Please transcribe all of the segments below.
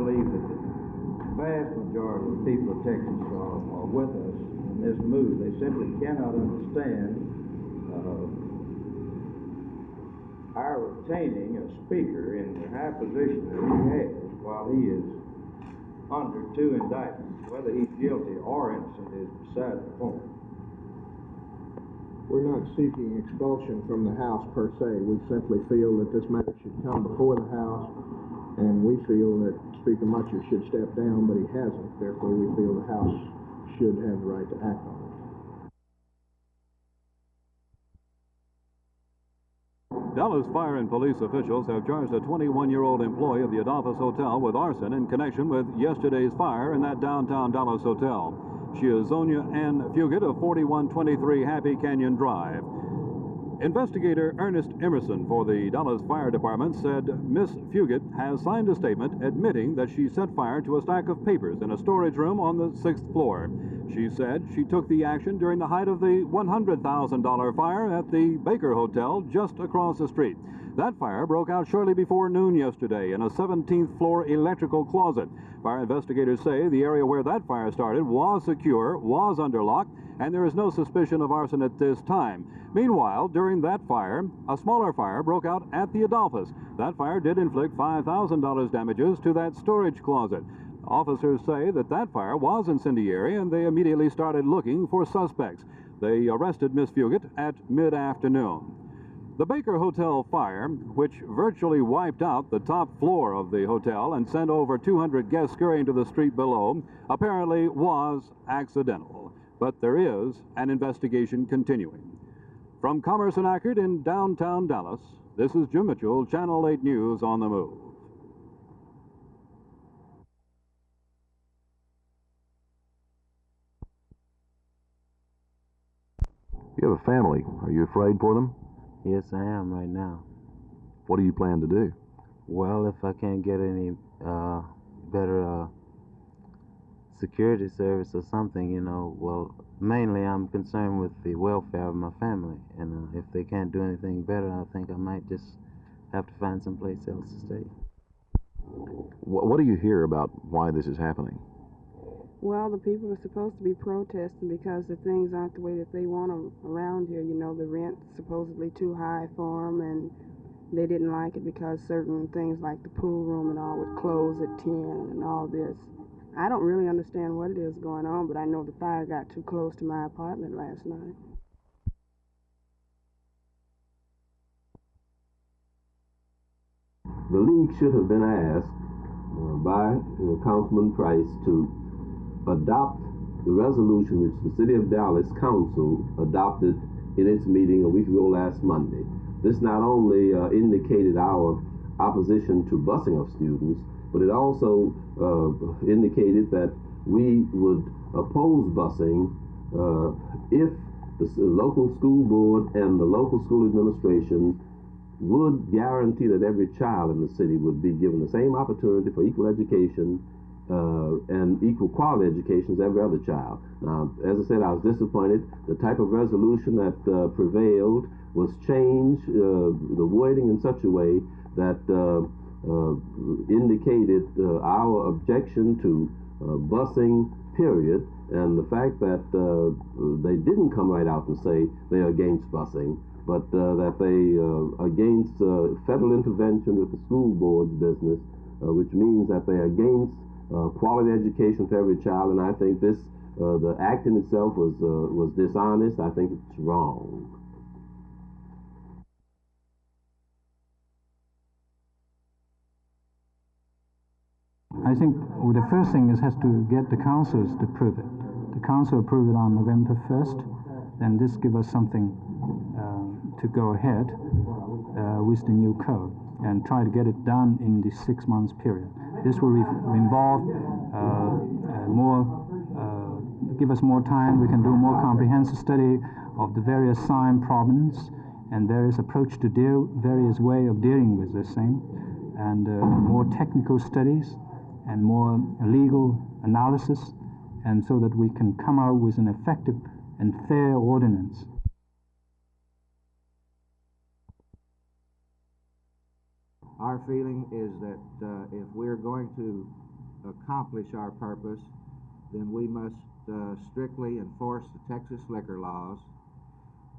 believe that the vast majority of the people of Texas are with us in this move. They simply cannot understand our retaining a speaker in the high position that he has while he is under 2 indictments. Whether he's guilty or innocent is beside the point. We're not seeking expulsion from the House per se. We simply feel that this matter should come before the House, and we feel that Speaker Mutscher should step down, but he hasn't. Therefore, we feel the House should have the right to act on it. Dallas fire and police officials have charged a 21-year-old employee of the Adolphus Hotel with arson in connection with yesterday's fire in that downtown Dallas hotel. She is Zonia Ann Fugit of 4123 Happy Canyon Drive. Investigator Ernest Emerson for the Dallas Fire Department said Miss Fugit has signed a statement admitting that she set fire to a stack of papers in a storage room on the 6th floor. She said she took the action during the height of the $100,000 fire at the Baker Hotel just across the street. That fire broke out shortly before noon yesterday in a 17th floor electrical closet. Fire investigators say the area where that fire started was secure, was under lock, and there is no suspicion of arson at this time. Meanwhile, during that fire, a smaller fire broke out at the Adolphus. That fire did inflict $5,000 damages to that storage closet. Officers say that fire was incendiary, and they immediately started looking for suspects. They arrested Miss Fugit at mid-afternoon. The Baker Hotel fire, which virtually wiped out the top floor of the hotel and sent over 200 guests scurrying to the street below, apparently was accidental. But there is an investigation continuing. From Commerce and Ackert in downtown Dallas, this is Jim Mitchell, Channel 8 News on the Move. You have a family. Are you afraid for them? Yes, I am right now. What do you plan to do? Well, if I can't get any better security service or something, you know, well, mainly I'm concerned with the welfare of my family. And if they can't do anything better, I think I might just have to find someplace else to stay. What do you hear about why this is happening? Well, the people are supposed to be protesting because the things aren't the way that they want them around here. You know, the rent's supposedly too high for them, and they didn't like it because certain things like the pool room and all would close at 10 and all this. I don't really understand what it is going on, but I know the fire got too close to my apartment last night. The league should have been asked by Councilman Price to adopt the resolution which the City of Dallas Council adopted in its meeting a week ago last Monday. This not only indicated our opposition to busing of students, but it also indicated that we would oppose busing if the local school board and the local school administration would guarantee that every child in the city would be given the same opportunity for equal education and equal quality education as every other child. Now, as I said, I was disappointed. The type of resolution that prevailed was changed, the wording in such a way that indicated our objection to busing, period, and the fact that they didn't come right out and say they're against busing, but that they against federal intervention with the school board's business, which means that they're against quality education for every child. And I think this, the act in itself was dishonest. I think it's wrong. I think the first thing is has to get the councils to approve it. The council approved it on November 1st, then this gives us something to go ahead with the new code and try to get it done in the 6 months period. This will involve give us more time. We can do more comprehensive study of the various sign problems and various approach to various way of dealing with this thing, and more technical studies and more legal analysis, and so that we can come out with an effective and fair ordinance. Our feeling is that if we're going to accomplish our purpose, then we must strictly enforce the Texas liquor laws,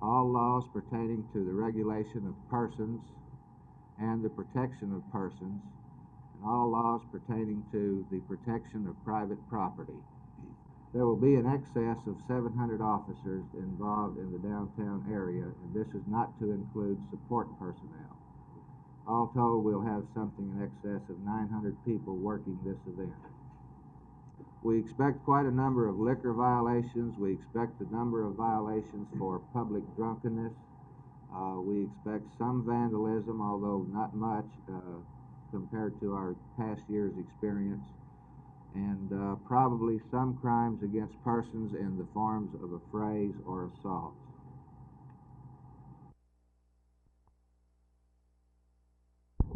all laws pertaining to the regulation of persons and the protection of persons, and all laws pertaining to the protection of private property. There will be in excess of 700 officers involved in the downtown area, and this is not to include support personnel. All told, we'll have something in excess of 900 people working this event. We expect quite a number of liquor violations. We expect a number of violations for public drunkenness. We expect some vandalism, although not much compared to our past year's experience, and probably some crimes against persons in the forms of affrays or assaults.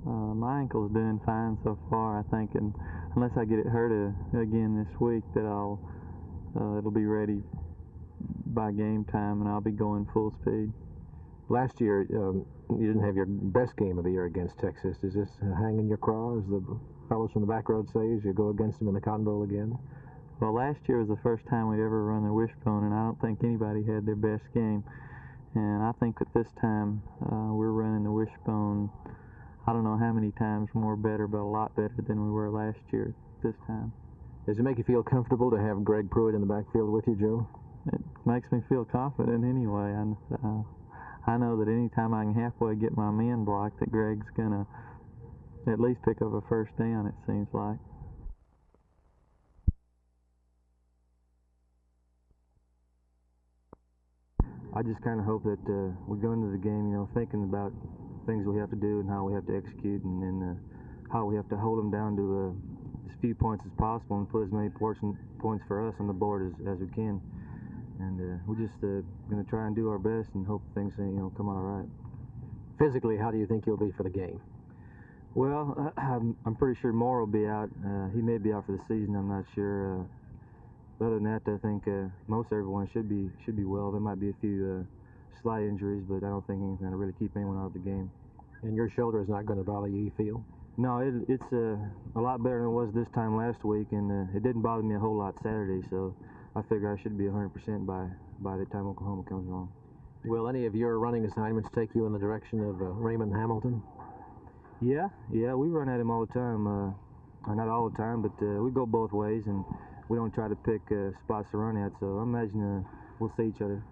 My ankle's doing fine so far, I think, and unless I get it hurt again this week, that it'll be ready by game time, and I'll be going full speed. Last year, you didn't have your best game of the year against Texas. Is this hanging your craw, as the fellows from the back road say, as you go against them in the Cotton Bowl again? Well, last year was the first time we'd ever run the wishbone, and I don't think anybody had their best game. And I think that this time we're running the wishbone, I don't know how many times more better, but a lot better than we were last year this time. Does it make you feel comfortable to have Greg Pruitt in the backfield with you, Joe? It makes me feel confident anyway. I know that anytime I can halfway get my men blocked, that Greg's going to at least pick up a first down, it seems like. I just kind of hope that we go into the game, thinking about things we have to do and how we have to execute, and then how we have to hold them down to as few points as possible and put as many points for us on the board as we can. And we're just going to try and do our best and hope things come out all right. Physically, how do you think you'll be for the game? Well, I'm pretty sure Moore will be out. He may be out for the season. I'm not sure. Other than that, I think most everyone should be well. There might be a few slight injuries, but I don't think anything's going to really keep anyone out of the game. And your shoulder is not going to bother you feel? No, it's a lot better than it was this time last week, and it didn't bother me a whole lot Saturday, so I figure I should be 100% by the time Oklahoma comes along. Will any of your running assignments take you in the direction of Raymond Hamilton? Yeah, we run at him all the time. Or not all the time, but we go both ways, and we don't try to pick spots to run at, so I imagine we'll see each other.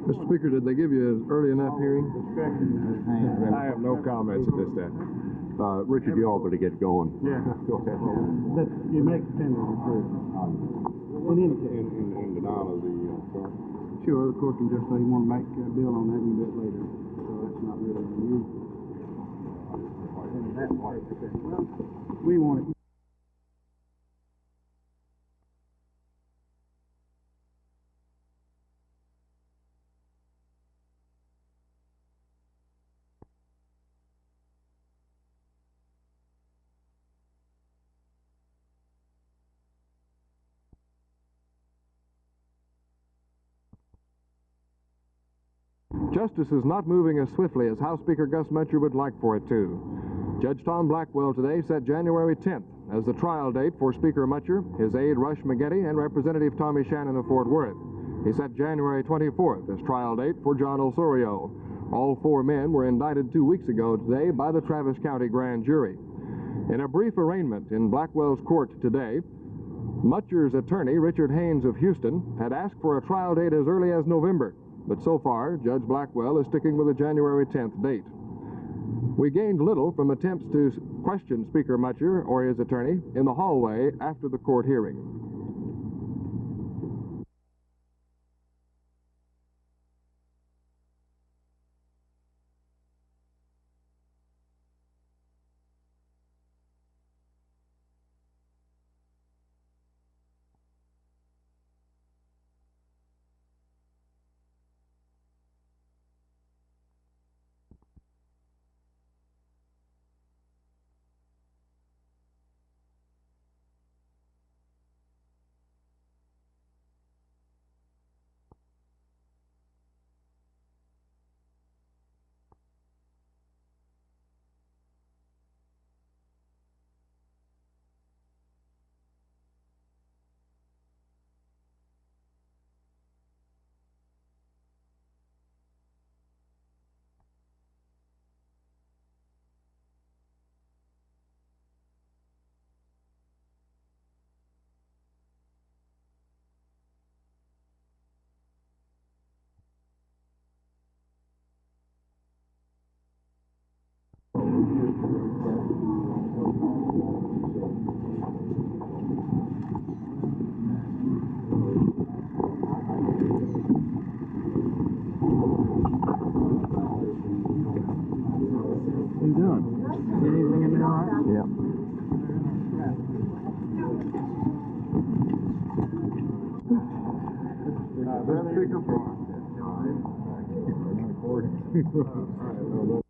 Mr. Speaker, did they give you an early enough hearing? I have no comments at this time. Richard, you all better get going. Yeah. Go ahead. You make the tender report. In any case. In denial of the charge? Sure, the court can just say you want to make a bill on that a bit later. So that's not really unusual. That part, well, we want it. Justice is not moving as swiftly as House Speaker Gus Mutscher would like for it to. Judge Tom Blackwell today set January 10th as the trial date for Speaker Mutscher, his aide Rush McGetty, and Representative Tommy Shannon of Fort Worth. He set January 24th as trial date for John Osorio. All four men were indicted 2 weeks ago today by the Travis County Grand Jury. In a brief arraignment in Blackwell's court today, Mutscher's attorney, Richard Haynes of Houston, had asked for a trial date as early as November. But so far, Judge Blackwell is sticking with the January 10th date. We gained little from attempts to question Speaker Mutscher or his attorney in the hallway after the court hearing. Mr. Speaker,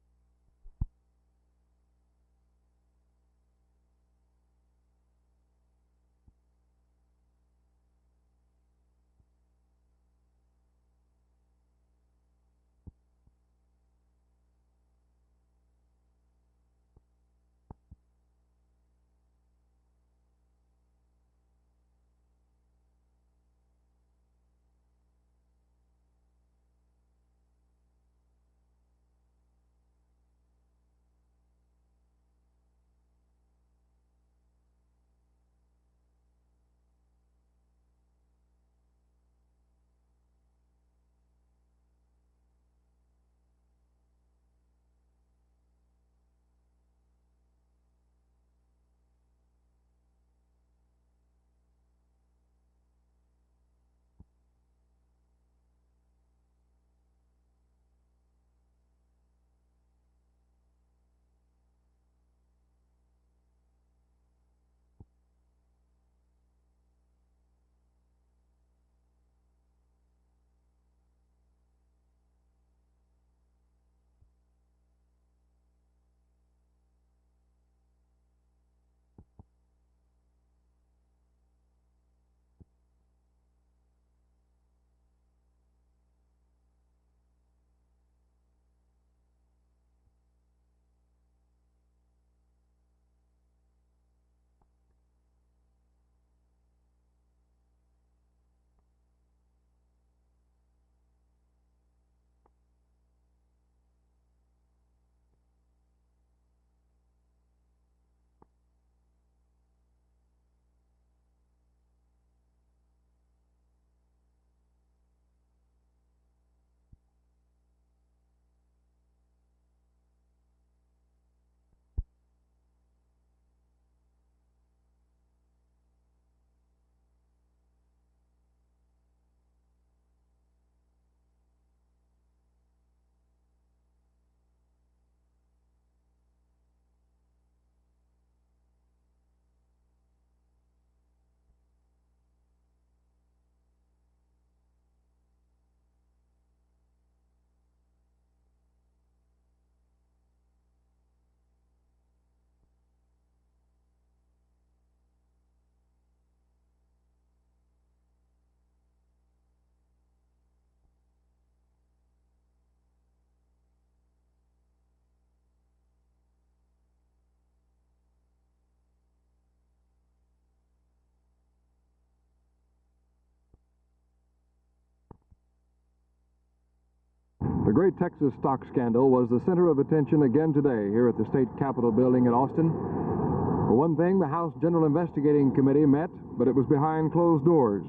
the great Texas stock scandal was the center of attention again today here at the State Capitol building in Austin. For one thing, the House General Investigating Committee met, but it was behind closed doors.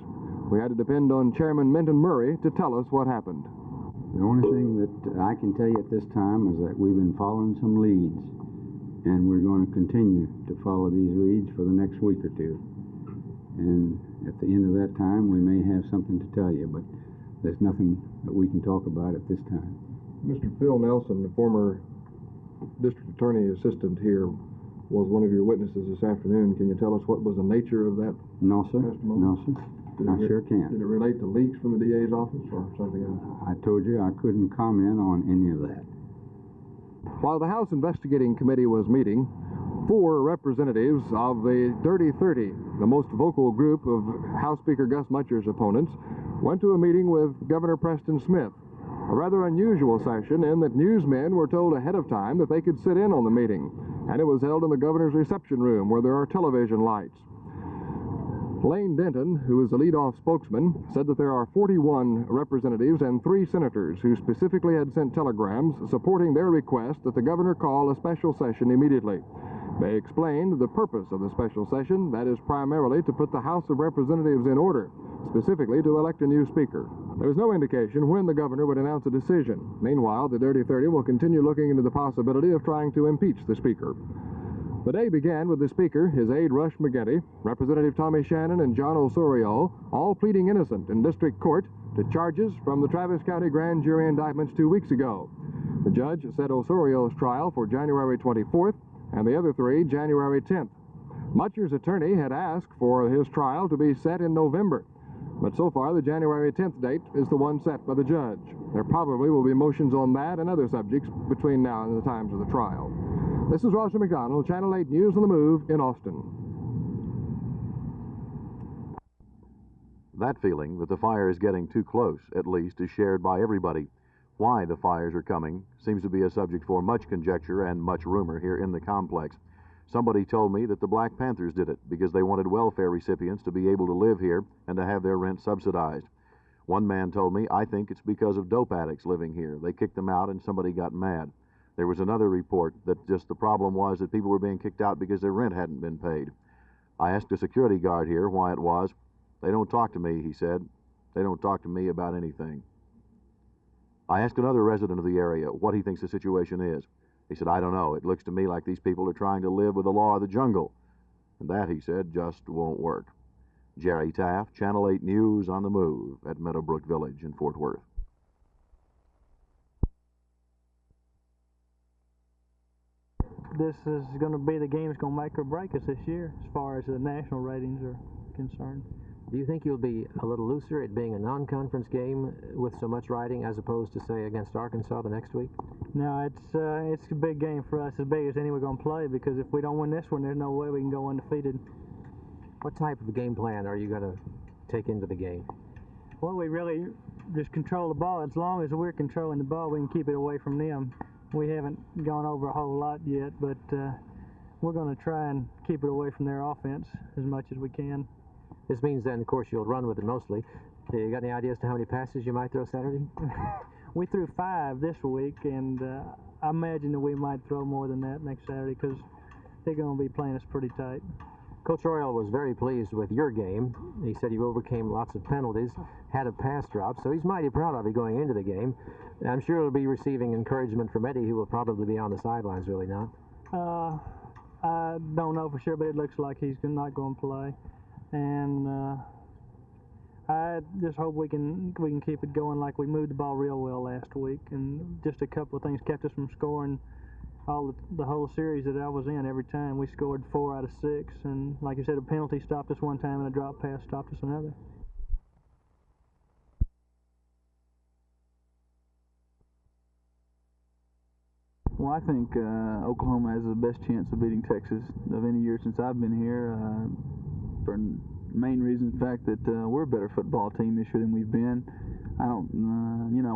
We had to depend on Chairman Minton Murray to tell us what happened. The only thing that I can tell you at this time is that we've been following some leads, and we're going to continue to follow these leads for the next week or two. And at the end of that time, we may have something to tell you, but there's nothing that we can talk about at this time. Mr. Phil Nelson, the former district attorney assistant here, was one of your witnesses this afternoon. Can you tell us what was the nature of that No, sir. testimony? No, sir. I sure can. Did it relate to leaks from the DA's office or something else? I told you I couldn't comment on any of that. While the House Investigating Committee was meeting, 4 representatives of the Dirty 30, the most vocal group of House Speaker Gus Mutscher's opponents, went to a meeting with Governor Preston Smith. A rather unusual session in that newsmen were told ahead of time that they could sit in on the meeting, and it was held in the governor's reception room where there are television lights. Lane Denton, who is the lead-off spokesman, said that there are 41 representatives and 3 senators who specifically had sent telegrams supporting their request that the governor call a special session immediately. They explained the purpose of the special session, that is primarily to put the House of Representatives in order, specifically to elect a new speaker. There was no indication when the governor would announce a decision. Meanwhile, the Dirty 30 will continue looking into the possibility of trying to impeach the speaker. The day began with the speaker, his aide Rush McGetty, Representative Tommy Shannon, and John Osorio, all pleading innocent in district court to charges from the Travis County grand jury indictments 2 weeks ago. The judge set Osorio's trial for January 24th, and the other 3 January 10th. Mutscher's attorney had asked for his trial to be set in November. But so far, the January 10th date is the one set by the judge. There probably will be motions on that and other subjects between now and the times of the trial. This is Roger McDonald, Channel 8 News on the Move in Austin. That feeling that the fire is getting too close, at least, is shared by everybody. Why the fires are coming seems to be a subject for much conjecture and much rumor here in the complex. Somebody told me that the Black Panthers did it because they wanted welfare recipients to be able to live here and to have their rent subsidized. One man told me, I think it's because of dope addicts living here. They kicked them out and somebody got mad. There was another report that just the problem was that people were being kicked out because their rent hadn't been paid. I asked a security guard here why it was. They don't talk to me, he said. They don't talk to me about anything. I asked another resident of the area what he thinks the situation is. He said, I don't know. It looks to me like these people are trying to live with the law of the jungle. And that, he said, just won't work. Jerry Taff, Channel 8 News on the Move at Meadowbrook Village in Fort Worth. This is going to be the game that's going to make or break us this year as far as the national ratings are concerned. Do you think you'll be a little looser at being a non-conference game with so much riding as opposed to, say, against Arkansas the next week? No, it's a big game for us, as big as any we're going to play, because if we don't win this one, there's no way we can go undefeated. What type of game plan are you going to take into the game? Well, we really just control the ball. As long as we're controlling the ball, we can keep it away from them. We haven't gone over a whole lot yet, but we're going to try and keep it away from their offense as much as we can. This means then, of course, you'll run with it mostly. You got any idea as to how many passes you might throw Saturday? We threw 5 this week, and I imagine that we might throw more than that next Saturday because they're going to be playing us pretty tight. Coach Royal was very pleased with your game. He said you overcame lots of penalties, had a pass drop, so he's mighty proud of you going into the game. I'm sure he'll be receiving encouragement from Eddie, who will probably be on the sidelines, will he not? I don't know for sure, but it looks like he's not going to play. And I just hope we can keep it going. Like we moved the ball real well last week, and just a couple of things kept us from scoring the whole series that I was in. Every time we scored 4 out of 6, and like you said, a penalty stopped us one time and a drop pass stopped us another. Well, I think Oklahoma has the best chance of beating Texas of any year since I've been here. For the main reason, the fact that we're a better football team this year than we've been. I don't,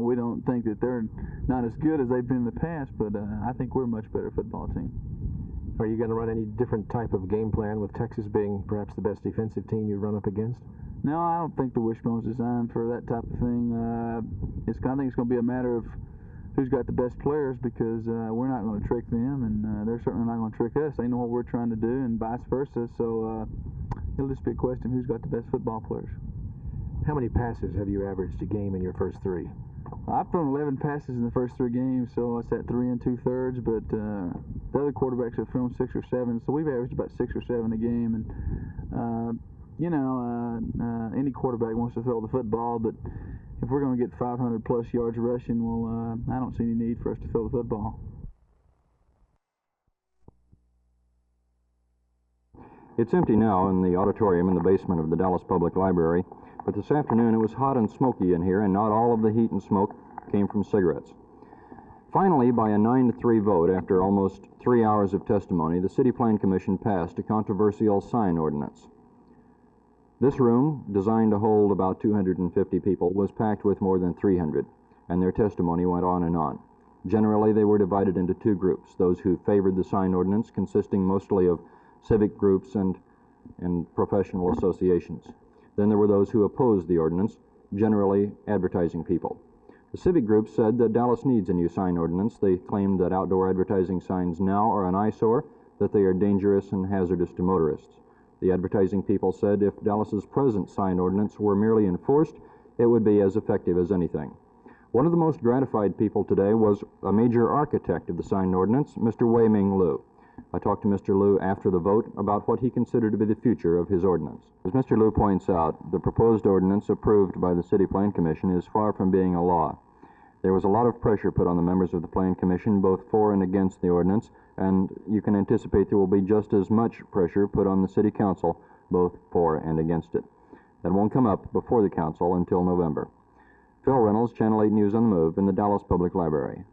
we don't think that they're not as good as they've been in the past, but I think we're a much better football team. Are you going to run any different type of game plan with Texas being perhaps the best defensive team you run up against? No, I don't think the wishbone's designed for that type of thing. I think it's going to be a matter of who's got the best players, because we're not going to trick them, and they're certainly not going to trick us. They know what we're trying to do, and vice versa. So it'll just be a question of who's got the best football players. How many passes have you averaged a game in your first 3? I've thrown 11 passes in the first 3 games, so it's at 3 2/3. But the other quarterbacks have thrown 6 or 7, so we've averaged about 6 or 7 a game. And any quarterback wants to throw the football, but if we're going to get 500 plus yards rushing, well, I don't see any need for us to throw the football. It's empty now in the auditorium in the basement of the Dallas Public Library, but this afternoon it was hot and smoky in here, and not all of the heat and smoke came from cigarettes. Finally, by a 9-3 vote, after almost 3 hours of testimony, the City Plan Commission passed a controversial sign ordinance. This room, designed to hold about 250 people, was packed with more than 300, and their testimony went on and on. Generally, they were divided into 2 groups, those who favored the sign ordinance, consisting mostly of civic groups and professional associations. Then there were those who opposed the ordinance, generally advertising people. The civic groups said that Dallas needs a new sign ordinance. They claimed that outdoor advertising signs now are an eyesore, that they are dangerous and hazardous to motorists. The advertising people said if Dallas's present sign ordinance were merely enforced, it would be as effective as anything. One of the most gratified people today was a major architect of the sign ordinance, Mr. Weiming Lu. I talked to Mr. Lu after the vote about what he considered to be the future of his ordinance. As Mr. Lu points out, the proposed ordinance approved by the City Plan Commission is far from being a law. There was a lot of pressure put on the members of the Plan Commission, both for and against the ordinance, and you can anticipate there will be just as much pressure put on the City Council, both for and against it. that won't come up before the council until November. Phil Reynolds, Channel 8 News on the Move in the Dallas Public Library.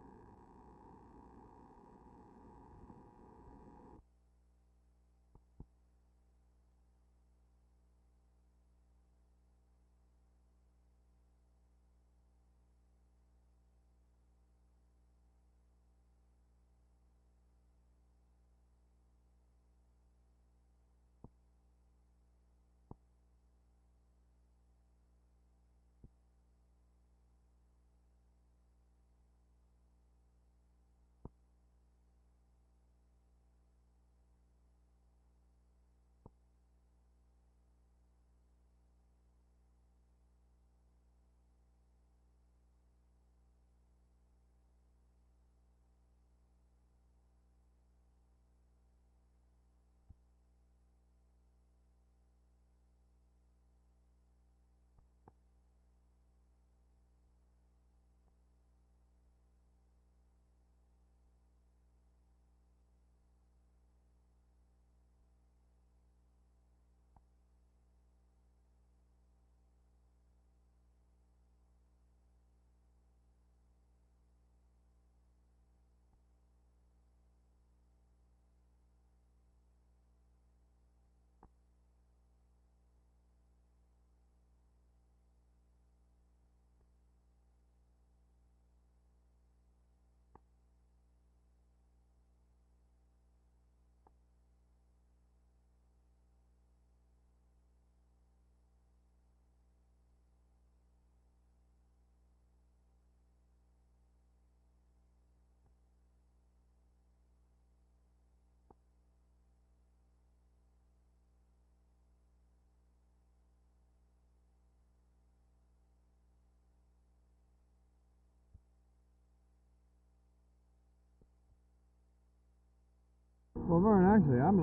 Well, Vern, actually, I'm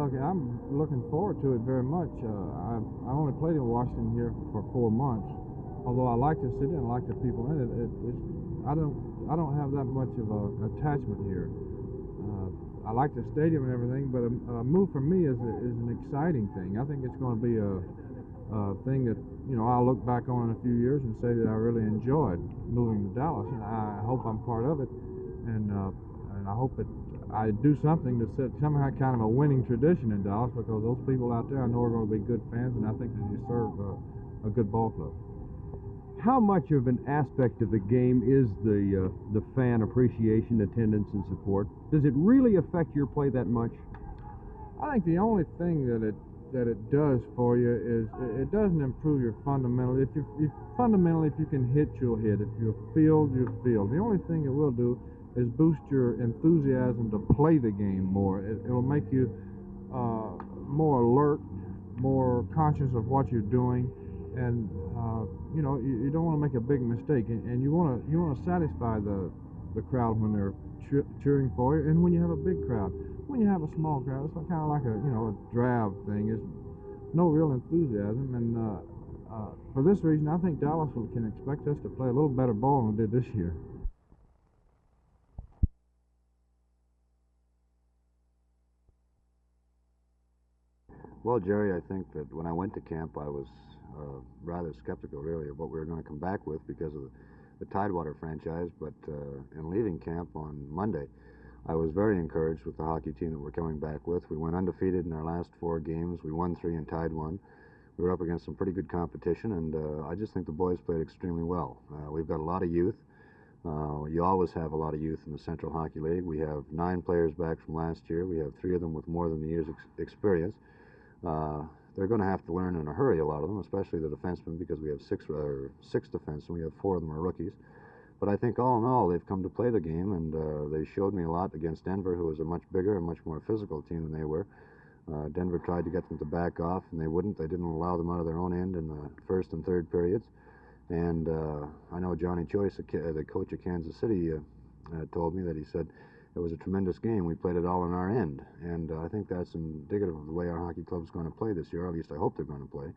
looking forward to it very much. I only played in Washington here for 4 months. Although I like the city and I like the people in it, I don't have that much of an attachment here. I like the stadium and everything, but a move for me is an exciting thing. I think it's going to be a thing that I'll look back on in a few years and say that I really enjoyed moving to Dallas, and I hope I'm part of it, and I hope that I do something to set somehow kind of a winning tradition in Dallas, because those people out there I know are going to be good fans, and I think that you serve a good ball club. How much of an aspect of the game is the fan appreciation, attendance, and support? Does it really affect your play that much? I think the only thing that it does for you is it doesn't improve your fundamental. If you can hit, you'll hit. If you'll field, you'll field. The only thing it will do is boost your enthusiasm to play the game more. It'll make you more alert, more conscious of what you're doing, and you don't want to make a big mistake, and you want to satisfy the crowd when they're cheering for you, and when you have a big crowd. When you have a small crowd, it's kind of like a drab thing. There's no real enthusiasm, and for this reason, I think Dallas can expect us to play a little better ball than we did this year. Well, Jerry, I think that when I went to camp, I was rather skeptical, really, of what we were going to come back with because of the Tidewater franchise. But in leaving camp on Monday, I was very encouraged with the hockey team that we're coming back with. We went undefeated in our last 4 games. We won 3 and tied 1. We were up against some pretty good competition, and I just think the boys played extremely well. We've got a lot of youth. You always have a lot of youth in the Central Hockey League. We have 9 players back from last year. We have 3 of them with more than a year's experience. They're going to have to learn in a hurry, a lot of them, especially the defensemen, because we have 6 defensemen. We have 4 of them are rookies. But I think all in all, they've come to play the game, and they showed me a lot against Denver, who was a much bigger and much more physical team than they were. Denver tried to get them to back off, and they wouldn't. They didn't allow them out of their own end in the first and third periods. And I know Johnny Choice, the coach of Kansas City, told me that he said it was a tremendous game. We played it all on our end. And I think that's indicative of the way our hockey club's going to play this year, or at least I hope they're going to play.